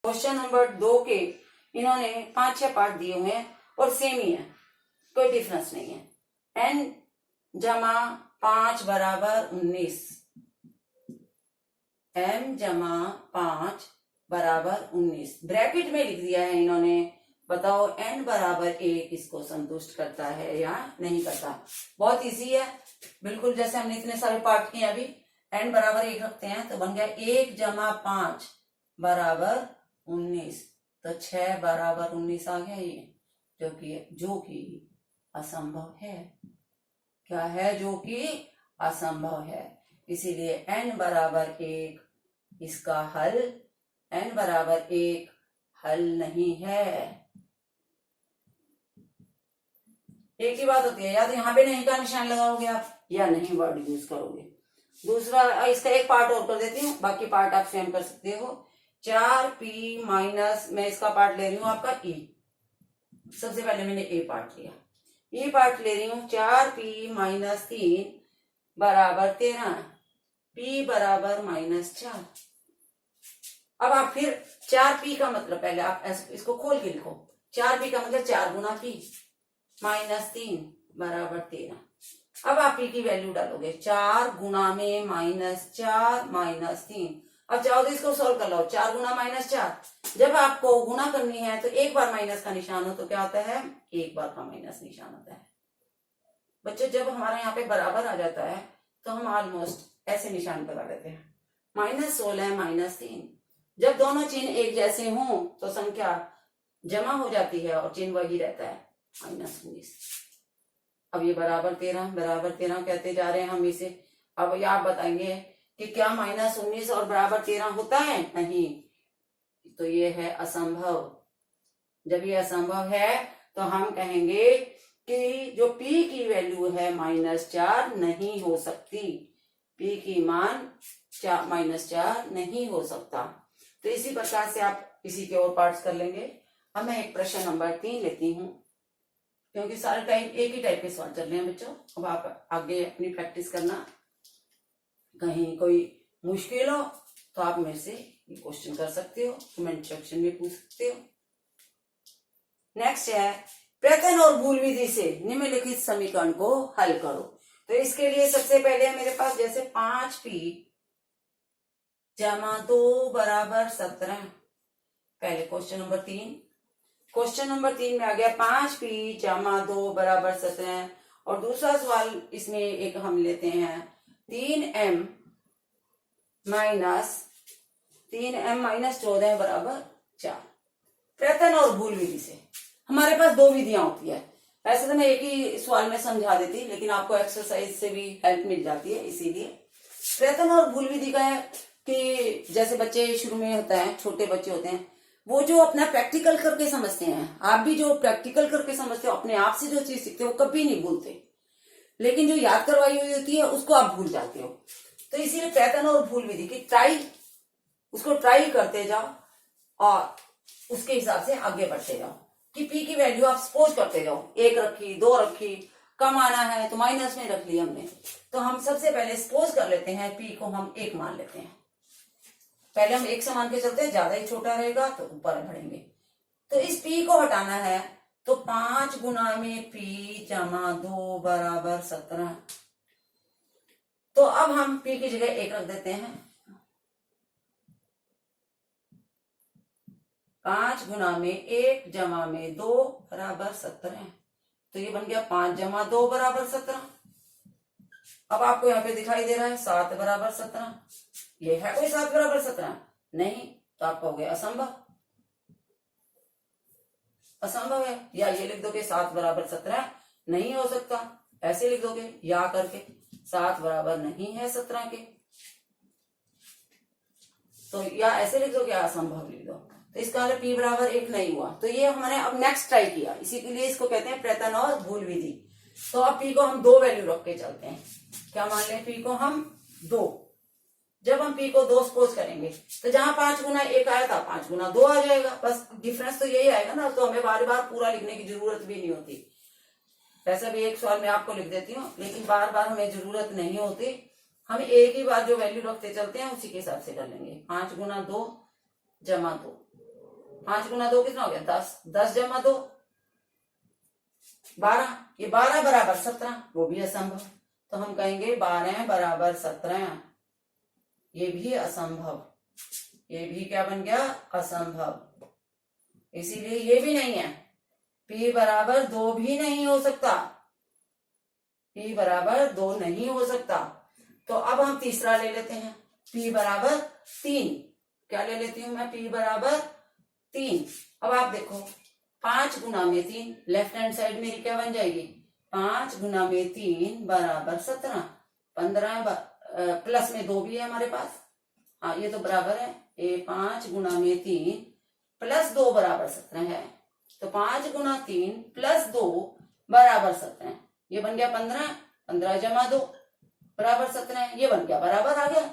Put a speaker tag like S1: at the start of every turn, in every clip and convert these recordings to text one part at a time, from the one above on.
S1: Question number 2 के इन्होंने 5-6 part दिए हुए हैं और सेम ही है, कोई डिफरेंस नहीं है। n जमा 5 बराबर 19, m जमा 5 बराबर 19 ब्रैकेट में लिख दिया है इन्होंने। बताओ n बराबर 1 इसको संतुष्ट करता है या नहीं करता। बहुत इजी है, बिल्कुल जैसे हमने इतने सारे पार्ट किए अभी। n बराबर 1 रखते हैं तो बन गया 1 जमा 5 बराबर 19, तो 6 बराबर 19 आ गया ये, जो कि असंभव है। क्या है? जो कि असंभव है। इसीलिए n बराबर 1 इसका हल, n बराबर 1 हल नहीं है। एक ही बात होती है, या तो यहाँ पे नहीं का निशान लगाओगे आप या नहीं वर्ड यूज करोगे। दूसरा, इसका एक पार्ट और कर देती हूँ, बाकी पार्ट आप स्वयं कर सकते हो। 4p माइनस, मैं इसका पार्ट ले रही हूँ आपका e। सबसे पहले मैंने ए पार्ट लिया, ये पार्ट ले रही हूँ। 4p माइनस 3 बराबर 13, p बराबर -4। अब आप फिर 4p का मतलब, पहले आप इसको खोल के लिखो। 4p का मतलब 4 गुना p माइनस 3 बराबर 13। अब आप p की वैल्यू डालोगे, 4 गुना में -4 माइनस 3। अब चाहो तो इसको सोल्व कर लो, 4 गुना -4। जब आपको गुना करनी है तो एक बार माइनस का निशान हो तो क्या होता है? एक बार का माइनस निशान होता है। बच्चों, जब हमारे यहाँ पे बराबर आ जाता है तो हम ऑलमोस्ट ऐसे निशान लगा देते हैं, -16 -3। जब दोनों चिन्ह एक जैसे हों तो संख्या जमा हो जाती है और चिन्ह वही रहता है, -19। अब ये बराबर 13 कहते जा रहे हैं हम इसे। अब ये आप बताएंगे कि क्या -19 और बराबर 13 होता है? नहीं, तो ये है असंभव। जब ये असंभव है तो हम कहेंगे कि जो p की वैल्यू है -4 नहीं हो सकती, p की मान -4 नहीं हो सकता। तो इसी प्रकार से आप इसी के और पार्ट्स कर लेंगे। अब मैं एक प्रश्न नंबर 3 लेती हूँ, क्योंकि सारे टाइम एक ही टाइप के सवाल चल रहे हैं बच्चों। अब आप आगे अपनी प्रैक्टिस करना, कहीं कोई मुश्किल हो तो आप मेरे से ये क्वेश्चन कर सकते हो, कमेंट सेक्शन में पूछ सकते हो। नेक्स्ट है, प्रयत्न और भूल विधि से निम्नलिखित समीकरण को हल करो। तो इसके लिए सबसे पहले मेरे पास जैसे 5p जमा 2 बराबर 17। पहले क्वेश्चन नंबर 3 में आ गया 5p जमा 2 बराबर 17। और दूसरा सवाल इसमें एक हम लेते हैं, 3m माइनस 14 बराबर 4। प्रयत्न और भूल विधि से हमारे पास 2 विधियां होती है। ऐसे तो मैं एक ही सवाल में समझा देती, लेकिन आपको एक्सरसाइज से भी हेल्प मिल जाती है। इसीलिए प्रयत्न और भूल विधि का है कि जैसे बच्चे शुरू में होता है, छोटे बच्चे होते हैं, वो जो अपना प्रैक्टिकल करके समझते हैं, आप भी जो प्रैक्टिकल करके समझते हो, अपने आप से जो चीज सीखते हो वो कभी नहीं भूलते, लेकिन जो याद करवाई हुई होती है उसको आप भूल जाते हो। तो इसीलिए प्रयत्न और भूल विधि की उसको ट्राई करते जाओ और उसके हिसाब से आगे बढ़ते जाओ कि p की वैल्यू आप सपोज करते जाओ, 1 रखी, 2 रखी, कम आना है तो माइनस में रख लिया हमने। तो हम सबसे पहले सपोज कर लेते हैं, p को हम 1 मान लेते हैं। पहले हम 1 से मान के चलते हैं, ज्यादा ही छोटा रहेगा तो ऊपर बढ़ेंगे। तो इस p को हटाना है तो 5 गुना में p जमा 2 बराबर 17। तो अब हम p की जगह 1 रख देते हैं। 5 गुना में 1 जमा में 2 बराबर 17। तो ये बन गया 5 जमा 2 बराबर 17। अब आपको यहाँ पे दिखाई दे रहा है 7 बराबर 17। ये है कोई 7 बराबर 17? नहीं, तो आप कहोगे असंभव है। या ये लिख दोगे 7 बराबर 17 नहीं हो सकता, ऐसे लिख दोगे या करके 7 बराबर नहीं है 17 के, तो या ऐसे लिख दोगे असंभव लिख दो। तो इसका मतलब p बराबर 1 नहीं हुआ। तो ये हमने अब नेक्स्ट ट्राई किया, इसी के लिए इसको कहते हैं प्रयत्न और भूल विधि। तो अब p को हम 2 वैल्यू रख के चलते हैं। क्या मान लें? p को हम 2। जब हम p को 2 सपोज करेंगे तो जहां 5 गुना 1 आया था 5 गुना 2 आ जाएगा, बस डिफरेंस तो यही आएगा ना। तो हमें बार बार पूरा लिखने की जरूरत भी नहीं होती। वैसे भी एक सवाल में आपको लिख देती हूँ, लेकिन बार बार हमें जरूरत नहीं होती। हम एक ही बार जो वैल्यू रखते चलते हैं उसी के हिसाब से कर लेंगे। 5 गुना 2 जमा 2 5 गुना 2 कितना हो गया 10, 10 जमा 2 12, ये 12 बराबर 17, वो भी असंभव। तो हम कहेंगे 12 बराबर 17, ये भी असंभव, ये भी क्या बन गया असंभव। इसीलिए ये भी नहीं है, p बराबर 2 भी नहीं हो सकता, p बराबर 2 नहीं हो सकता। तो अब हम तीसरा ले लेते हैं, p बराबर 3। क्या ले लेती हूं मैं, p बराबर 3। अब आप देखो 5 गुना में 3, लेफ्ट हैंड साइड मेरी क्या बन जाएगी, 5 गुना में 3 बराबर 17, 15 प्लस में 2 भी है हमारे पास, हाँ ये तो बराबर है, ये 5 गुना में 3 प्लस 2 बराबर 17 है। तो 5 गुना 3 प्लस 2 बराबर 17, ये बन गया 15, 15 जमा 2 बराबर 17, ये बन गया बराबर आ गया,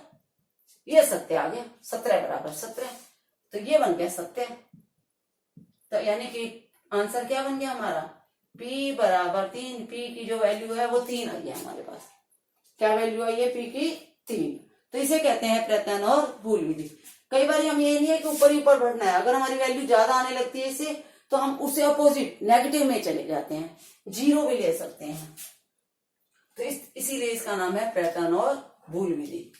S1: ये सत्य आ गया, 17 बराबर 17, तो ये बन गया सत्य। तो यानी कि आंसर क्या बन गया हमारा, p बराबर 3, p की जो वैल्यू है वो 3 आई है हमारे पास। क्या वैल्यू आई है p की 3। तो इसे कहते हैं प्रत्यन और भूल विधि। कई बार हम ये नहीं है कि ऊपर ही ऊपर बढ़ना है, अगर हमारी वैल्यू ज्यादा आने लगती है इससे तो हम उससे अपोजिट नेगेटिव में चले जाते हैं, 0 भी ले सकते हैं। तो इसीलिए इसका नाम है प्रत्यन और भूल विधि।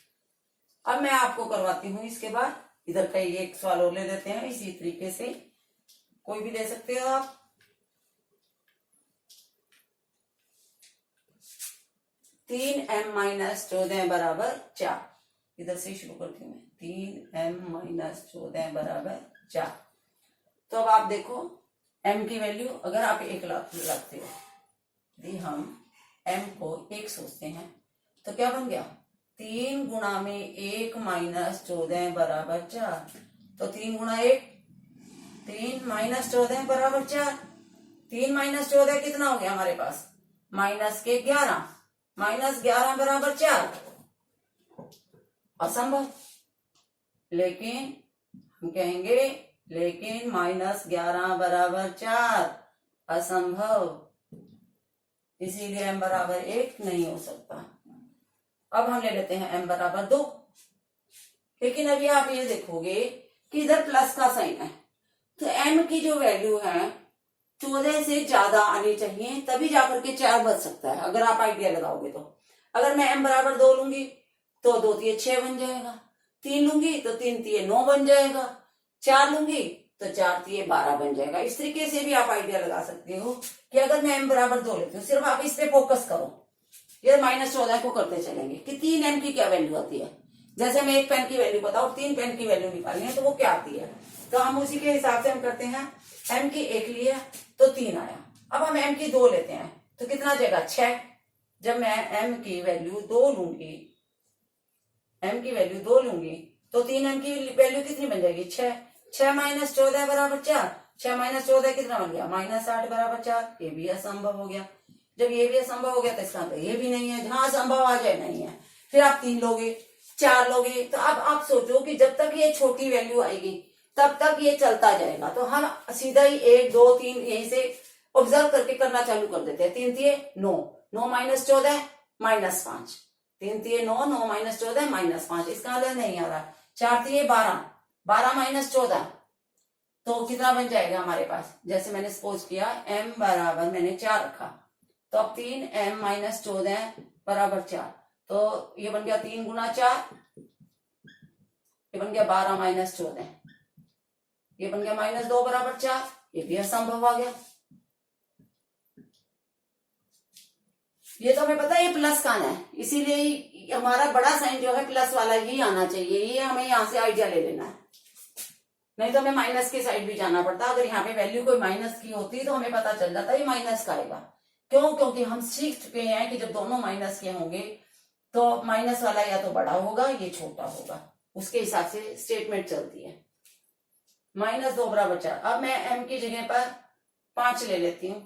S1: अब मैं आपको करवाती हूं इसके बाद, इधर का एक सवाल और ले लेते हैं, इसी तरीके से कोई भी ले सकते हो आप। 3m माइनस 14 बराबर 4, इधर से शुरू करती हूँ मैं, 3m माइनस 14 बराबर 4। तो अब आप देखो m की वैल्यू अगर आप 1 रखते हो, यदि हम m को 1 सोचते हैं तो क्या बन गया, 3 गुना में 1 माइनस 14 बराबर 4। तो 3 गुना 1, 3 माइनस 14 बराबर 4, 3 माइनस 14 कितना हो गया हमारे पास, माइनस के 11, माइनस 11 बराबर 4, असंभव। लेकिन हम कहेंगे लेकिन माइनस 11 बराबर 4 असंभव, इसीलिए m बराबर 1 नहीं हो सकता। अब हम ले लेते हैं m बराबर 2। लेकिन अभी आप ये देखोगे कि इधर प्लस का साइन है, तो m की जो वैल्यू है 14 से ज्यादा आनी चाहिए, तभी जाकर के 4 बच सकता है, अगर आप आइडिया लगाओगे तो। अगर मैं m बराबर 2 लूंगी तो 2 तिये 6 बन जाएगा, 3 लूंगी तो 3 तिये 9 बन जाएगा, 4 लूंगी तो 4 तिये 12 बन जाएगा। इस तरीके से भी आप आइडिया लगा सकते हो कि अगर मैं m बराबर 2 लेती हूँ, सिर्फ आप इस पे फोकस करो, ये माइनस 14 को करते चलेंगे कि 3m की क्या वैल्यू आती है। जैसे मैं 1 पेन की वैल्यू बताऊं, 3 पेन की वैल्यू निकालनी है तो वो क्या आती है, तो हम उसी के हिसाब से हम करते हैं। m की 1 लिया तो 3 आया, अब हम m की 2 लेते हैं तो कितना जाएगा 6। जब मैं m की वैल्यू 2 लूंगी, m की वैल्यू 2 लूंगी तो 3m की वैल्यू कितनी बन जाएगी 6, 6 माइनस 14 बराबर 4, 6 माइनस 14 कितना बन गया माइनस 8 बराबर 4, ये भी असंभव हो गया। जब ये भी असंभव हो गया तो इसका मतलब ये भी नहीं है, जहां असंभव आ जाए नहीं है। फिर आप 3 लोगे, 4 लोगे, तो अब आप सोचो कि जब तक ये छोटी वैल्यू आएगी तब तक ये चलता जाएगा। तो हम सीधा ही 1 2 3 यहीं से ऑब्जर्व करके करना चालू कर देते हैं। 3 तिये 9, 9 माइनस 14 माइनस 5, 3 तिये 9, 9 माइनस 14 माइनस 5, इसका मतलब नहीं आ रहा। 4 तिये 12, 12 माइनस 14 तो कितना बन जाएगा हमारे पास। जैसे मैंने सपोज किया m बराबर मैंने 4 रखा, तो अब 3m माइनस 14 बराबर 4, तो ये बन गया 3 गुना 4, ये बन गया 12 माइनस 14, ये बन गया माइनस 2 बराबर 4, ये भी असंभव आ गया। ये तो हमें पता है ये प्लस का आना है, इसीलिए हमारा बड़ा साइन जो है प्लस वाला ही आना चाहिए, ये हमें यहाँ से आइडिया ले लेना है, नहीं तो हमें माइनस के साइड भी जाना पड़ता। अगर यहाँ पे वैल्यू कोई माइनस की होती तो हमें पता चल जाता ये माइनस का आएगा। क्यों, क्योंकि हम सीख चुके हैं कि जब दोनों माइनस के होंगे तो माइनस वाला या तो बड़ा होगा ये छोटा होगा, उसके हिसाब से स्टेटमेंट चलती है। माइनस 2 बराबर 4, अब मैं m की जगह पर 5 ले लेती हूँ,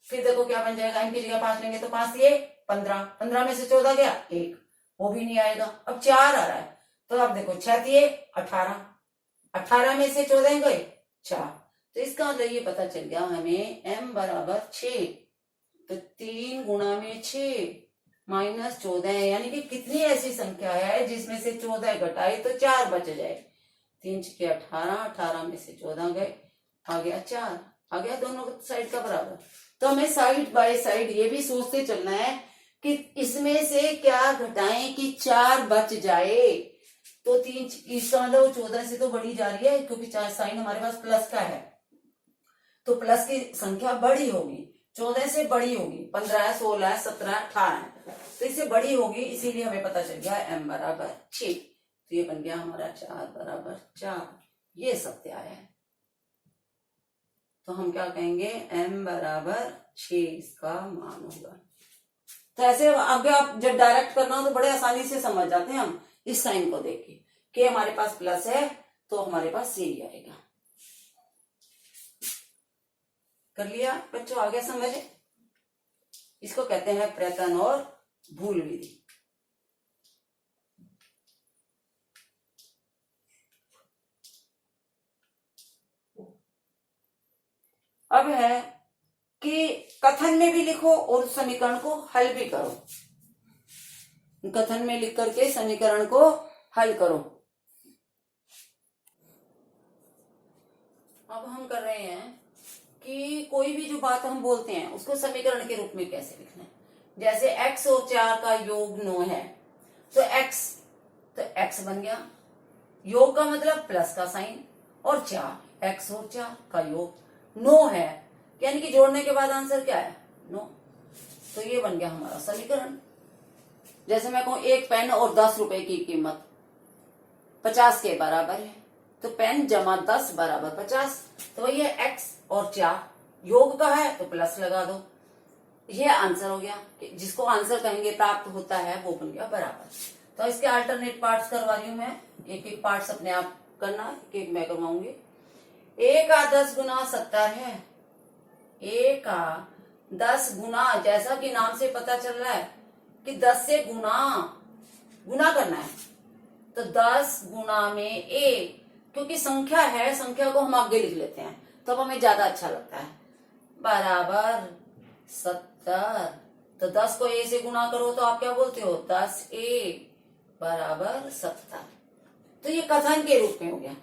S1: फिर देखो क्या बन जाएगा। m की जगह 5 लेंगे तो 5 ये 15, 15 में से 14 गया 1, वो भी नहीं आएगा। अब 4 आ रहा है, तो अब देखो 6 ये 18, 18 में से 14 गए 4, तो इसका मतलब ये पता चल गया हमें m बराबर 6, तो 3 गुना में 6 माइनस 14 है, यानी कि कितनी ऐसी संख्या है जिसमें से 14 घटाए तो 4 बच जाए। 3 छके 18, 18 में से 14 गए, आ गया 4, आ गया दोनों साइड का बराबर। तो हमें साइड बाय साइड ये भी सोचते चलना है कि इसमें से क्या घटाएं कि 4 बच जाए। तो 3, इसका मतलब 14 से तो बढ़ी जा रही है, क्योंकि साइन हमारे पास प्लस का है, तो प्लस की संख्या बड़ी होगी, 14 से बड़ी होगी, 15, 16, 17, 18, तो इससे बड़ी होगी, इसीलिए हमें पता चल गया m बराबर 6। तो ये बन गया हमारा 4 बराबर 4, ये सत्य आया है। तो हम क्या कहेंगे, m बराबर 6 इसका मान होगा। तो ऐसे आगे आप जब डायरेक्ट करना हो तो बड़े आसानी से समझ जाते हैं हम इस साइन को देख के कि हमारे पास प्लस है तो हमारे पास C आएगा। कर लिया बच्चों, आ गया समझ? इसको कहते हैं प्रयत्न और भूल विधि। अब है कि कथन में भी लिखो और समीकरण को हल भी करो। कथन में लिख करके समीकरण को हल करो। अब हम कर रहे हैं कि कोई भी जो बात हम बोलते हैं उसको समीकरण के रूप में कैसे लिखना है। जैसे x और 4 का योग 9 है, तो x बन गया, योग का मतलब प्लस का साइन, और 4, x और 4 का योग 9 है, यानी कि जोड़ने के बाद आंसर क्या है, 9। तो ये बन गया हमारा समीकरण। जैसे मैं कहूं एक पेन और 10 रुपए की कीमत 50 के बराबर है, तो पेन जमा 10 बराबर 50, तो वही है x और 4, योग का है तो प्लस लगा दो। ये आंसर हो गया, जिसको आंसर कहेंगे प्राप्त होता है वो बन गया बराबर। तो इसके अल्टरनेट पार्ट्स करवा रही हूं मैं, एक एक पार्ट्स अपने आप करना, एक मैं करवाऊंगी। 1 का 10 गुना 70 है, 1 का 10 गुना, जैसा कि नाम से पता चल रहा है कि 10 से गुना करना है, तो 10 गुना में 1, क्योंकि संख्या है, संख्या को हम आगे लिख लेते हैं तो अब हमें ज्यादा अच्छा लगता है, बराबर 70। तो 10 को a से गुना करो तो आप क्या बोलते हो, 10a बराबर 70। तो ये कथन के रूप में हो गया।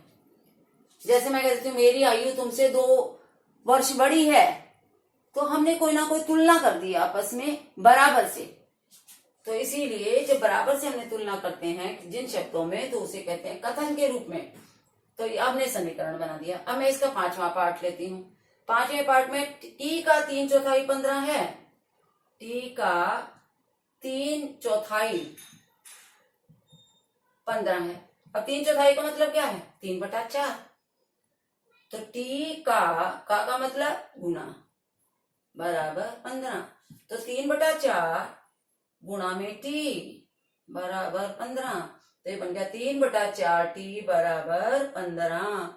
S1: जैसे मैं कहती हूँ मेरी आयु तुमसे 2 वर्ष बड़ी है, तो हमने कोई ना कोई तुलना कर दी आपस में बराबर से, तो इसीलिए जब बराबर से हमने तुलना करते हैं जिन शब्दों में, तो उसे कहते हैं कथन के रूप में। तो ये हमने समीकरण बना दिया। अब मैं इसका 5वां पार्ट लेती हूँ। 5वें पार्ट में t का 3/4 15 है, t का 3/4 15 है। अब 3/4 का मतलब क्या है, 3/4, तो t का मतलब गुना बराबर 15, तो 3/4 गुणा में t बराबर 15, तो ये बन गया 3/4 t बराबर 15,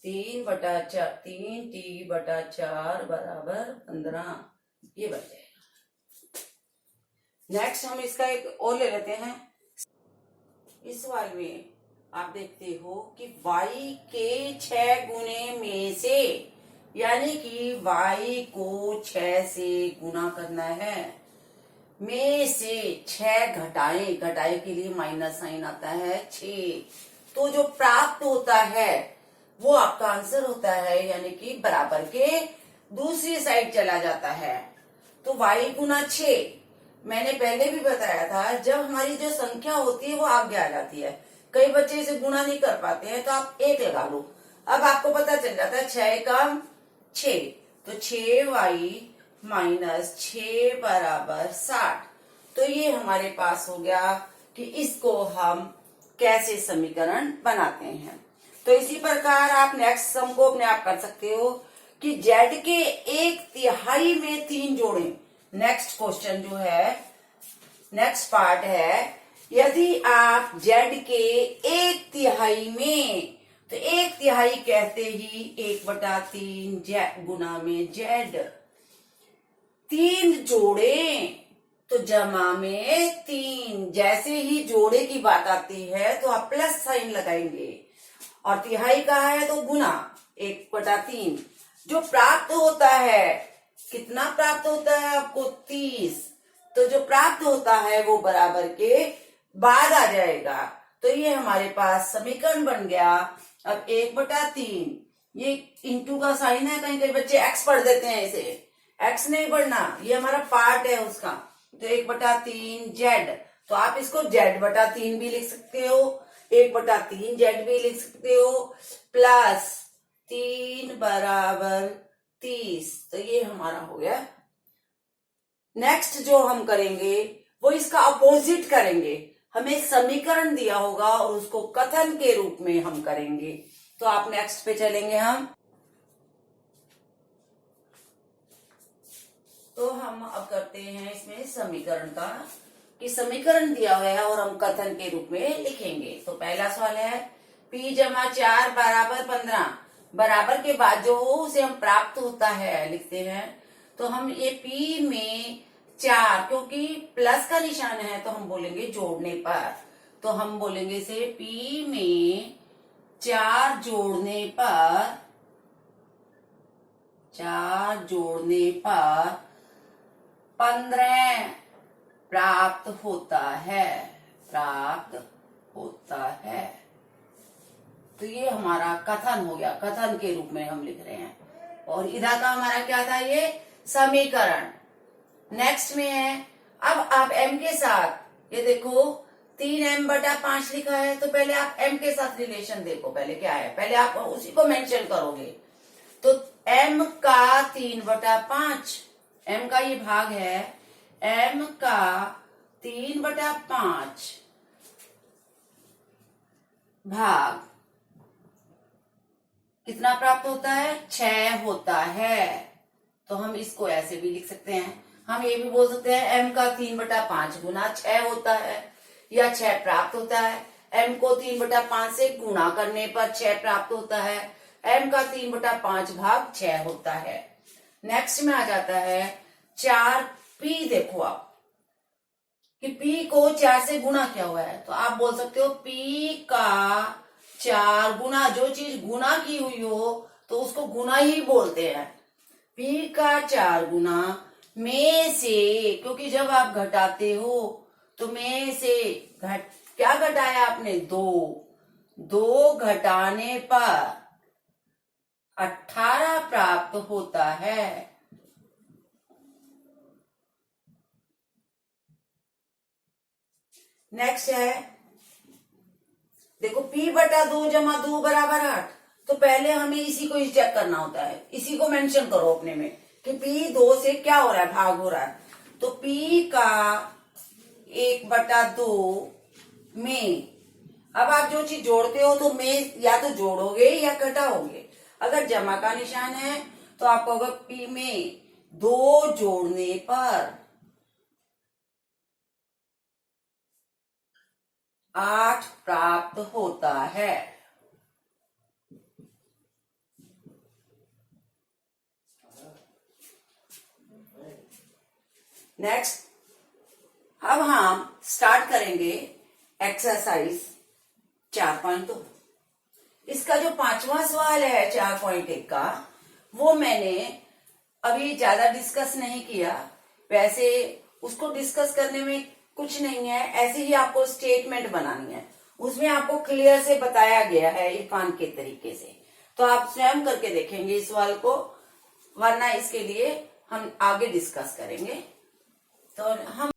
S1: 3t/4 बराबर 15, ये बन जाएगा। नेक्स्ट हम इसका एक और ले लेते हैं। इस सवाल में आप देखते हो कि y के 6 गुने में से, यानी कि y को 6 से गुना करना है, में से 6 घटाए के लिए माइनस साइन आता है 6, तो जो प्राप्त होता है वो आपका आंसर होता है, यानी कि बराबर के दूसरी साइड चला जाता है। तो y गुना 6, मैंने पहले भी बताया था, जब हमारी जो संख्या होती है वो आगे आ जाती है। कई बच्चे इसे गुणा नहीं कर पाते हैं, तो आप 1 लगा लो, अब आपको पता चल जाता है 6 का 6, तो 6y माइनस 6 बराबर 60। तो ये हमारे पास हो गया कि इसको हम कैसे समीकरण बनाते हैं। तो इसी प्रकार आप नेक्स्ट सम को अपने आप कर सकते हो कि z के 1/3 में 3 जोड़ें। नेक्स्ट क्वेश्चन जो है, नेक्स्ट पार्ट है, यदि आप z के 1/3 में, तो 1/3 कहते ही 1/3 गुना में z, 3 जोड़े तो जमा में 3। जैसे ही जोड़े की बात आती है तो आप प्लस साइन लगाएंगे, और तिहाई का है तो गुना 1/3। जो प्राप्त होता है, कितना प्राप्त होता है आपको, 30, तो जो प्राप्त होता है वो बराबर के बाद आ जाएगा। तो ये हमारे पास समीकरण बन गया। अब 1/3, ये इंटू का साइन है, कहीं कहीं बच्चे एक्स पढ़ देते हैं इसे, एक्स नहीं पढ़ना, ये हमारा पार्ट है उसका। तो 1/3 जेड, तो आप इसको Z/3 भी लिख सकते हो, 1/3 जेड भी लिख सकते हो, प्लस 3 = 30। तो ये हमारा हो गया। नेक्स्ट जो हम करेंगे वो इसका अपोजिट करेंगे। हमें समीकरण दिया होगा और उसको कथन के रूप में हम करेंगे। तो आप नेक्स्ट पे चलेंगे हम। तो हम अब करते हैं इसमें समीकरण का, कि समीकरण दिया हुआ है और हम कथन के रूप में लिखेंगे। तो पहला सवाल है p = 4 = 15, बराबर के बाद जो उसे हम प्राप्त होता है लिखते हैं। तो हम ये p में 4, क्योंकि प्लस का निशान है तो हम बोलेंगे जोड़ने पर। तो हम बोलेंगे इसे p में 4 जोड़ने पर 15 प्राप्त होता है। तो ये हमारा कथन हो गया, कथन के रूप में हम लिख रहे हैं। और इधर का हमारा क्या था, ये समीकरण। नेक्स्ट में है, अब आप m के साथ, ये देखो 3m/5 लिखा है, तो पहले आप m के साथ रिलेशन देखो, पहले क्या है, पहले आप उसी को मेंशन करोगे। तो m का 3/5, m का ये भाग है, m का 3/5 भाग कितना प्राप्त होता है, 6 होता है। तो हम इसको ऐसे भी लिख सकते हैं। हम ये भी बोल सकते हैं m का 3/5 गुना 6 होता है, या 6 प्राप्त होता है। m को 3/5 से गुणा करने पर 6 प्राप्त होता है, m का 3/5 भाग 6 होता है। नेक्स्ट में आ जाता है 4p। देखो आप कि p को 4 से गुणा किया हुआ है, तो आप बोल सकते हो p का 4 गुना, जो चीज गुना की हुई हो तो उसको गुना ही बोलते हैं। p का 4 गुना में से, क्योंकि जब आप घटाते हो तो में से क्या घटाया आपने, 2 घटाने पर 18 प्राप्त होता है। नेक्स्ट है, देखो p/2 = 2 = 8। तो पहले हमें इसी को ही चेक करना होता है, इसी को मेंशन करो अपने में कि p 2 से क्या हो रहा है, भाग हो रहा है। तो p का 1/2 में, अब आप जो चीज जोड़ते हो तो में या तो जोड़ोगे या घटाओगे। अगर जमा का निशान है तो आपको होगा p में 2 जोड़ने पर 8 प्राप्त होता है। नेक्स्ट, अब हम स्टार्ट करेंगे एक्सरसाइज 4.2। इसका जो 5वां सवाल है 4.1 का, वो मैंने अभी ज्यादा डिस्कस नहीं किया। वैसे उसको डिस्कस करने में कुछ नहीं है, ऐसे ही आपको स्टेटमेंट बनानी है, उसमें आपको क्लियर से बताया गया है इरफान के तरीके से। तो आप स्वयं करके देखेंगे इस सवाल को, वरना इसके लिए हम आगे डिस्कस करेंगे। तो हम